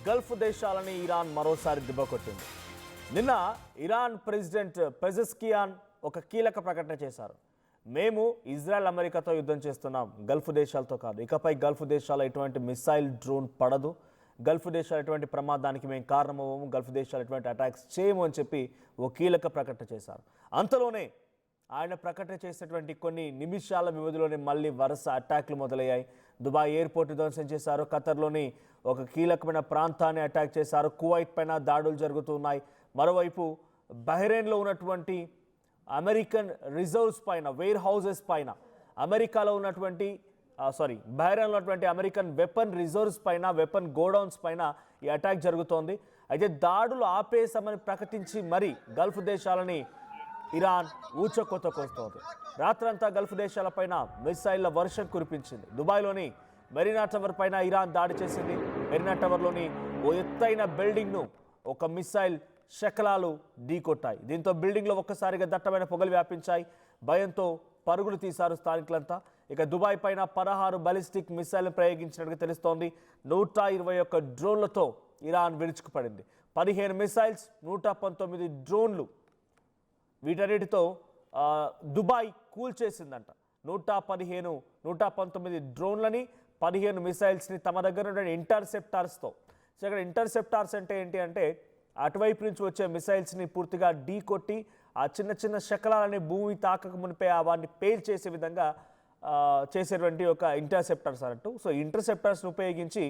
Gulf దేశాలని Iran మరోసారి దెబ్బకొట్టింది. నిన్న ఇరాన్ ప్రెసిడెంట్ పెజెస్కియాన్ ఒక కీలక ప్రకటన చేశారు. మేము ఇజ్రాయెల్ అమెరికాతో యుద్ధం చేస్తున్నాం, గల్ఫ్ దేశాలతో కాదు. ఇకపై గల్ఫ్ దేశాల ఎటువంటి మిసైల్ డ్రోన్ పడదు, గల్ఫ్ దేశాలు ఎటువంటి ప్రమాదానికి మేము కారణమవ్వము, గల్ఫ్ దేశాలు ఎటువంటి అటాక్స్ చేయము అని చెప్పి ఓ కీలక ప్రకటన చేశారు. అంతలోనే ఆయన ప్రకటన చేసినటువంటి కొన్ని నిమిషాల వ్యవధిలోనే మళ్ళీ వరుస అటాక్లు మొదలయ్యాయి. దుబాయ్ ఎయిర్పోర్ట్ ధ్వంసం చేశారు, ఖతర్లోని ఒక కీలకమైన ప్రాంతాన్ని అటాక్ చేశారు, కువైట్ పైన దాడులు జరుగుతున్నాయి. మరోవైపు బహ్రెయిన్లో ఉన్నటువంటి అమెరికన్ రిజర్వ్స్ పైన, వేర్ హౌసెస్ పైన, అమెరికాలో ఉన్నటువంటి బహ్రెయిన్లో ఉన్నటువంటి అమెరికన్ వెపన్ రిజర్వ్స్ పైన, వెపన్ గోడౌన్స్ పైన ఈ అటాక్ జరుగుతోంది. అయితే దాడులు ఆపేశామని ప్రకటించి మరి గల్ఫ్ దేశాలని ఇరాన్ ఊచకొత్త కోస్తోంది. రాత్రంతా గల్ఫ్ దేశాలపైన మిసైళ్ల వర్షం కురిపించింది. దుబాయ్లోని మెరీనా టవర్ పైన ఇరాన్ దాడి చేసింది. మెరీనా టవర్లోని ఓ ఎత్తైన బిల్డింగ్ను ఒక మిసైల్ శకలాలు ఢీకొట్టాయి. దీంతో బిల్డింగ్లో ఒక్కసారిగా దట్టమైన పొగలు వ్యాపించాయి. భయంతో పరుగులు తీశారు స్థానికులంతా. ఇక దుబాయ్ పైన 16 బాలిస్టిక్ మిసైల్ ప్రయోగించినట్టుగా తెలుస్తోంది. 121 డ్రోన్లతో ఇరాన్ విరుచుకుపడింది. 15 మిసైల్స్, 119 డ్రోన్లు, వీటన్నిటితో దుబాయ్ కూల్చేసిందంట. 119 డ్రోన్లని, 15 మిసైల్స్ని తమ దగ్గర ఉన్న ఇంటర్సెప్టార్స్తో. సో ఇక్కడ ఇంటర్సెప్టార్స్ అంటే ఏంటి అంటే అటువైపు నుంచి వచ్చే మిసైల్స్ని పూర్తిగా ఢీ కొట్టి ఆ చిన్న చిన్న శకలాలని భూమి తాకక మునిపే వాటిని పేల్ చేసే విధంగా చేసేటువంటి ఒక ఇంటర్సెప్టర్స్ అన్నట్టు. సో ఇంటర్సెప్టర్స్ని ఉపయోగించి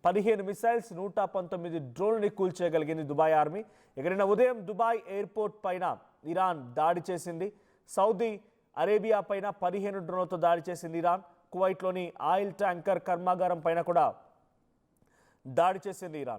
15 మిసైల్స్, 119 డ్రోన్లని కూల్చేయగలిగింది దుబాయ్ ఆర్మీ. ఇక నిన్న ఉదయం దుబాయ్ ఎయిర్పోర్ట్ పైన ఇరాన్ దాడి చేసింది. సౌదీ అరేబియా పైన 15 డ్రోన్లతో దాడి చేసింది ఇరాన్. కువైట్లోని ఆయిల్ ట్యాంకర్ కర్మాగారం పైన కూడా దాడి చేసింది ఇరాన్.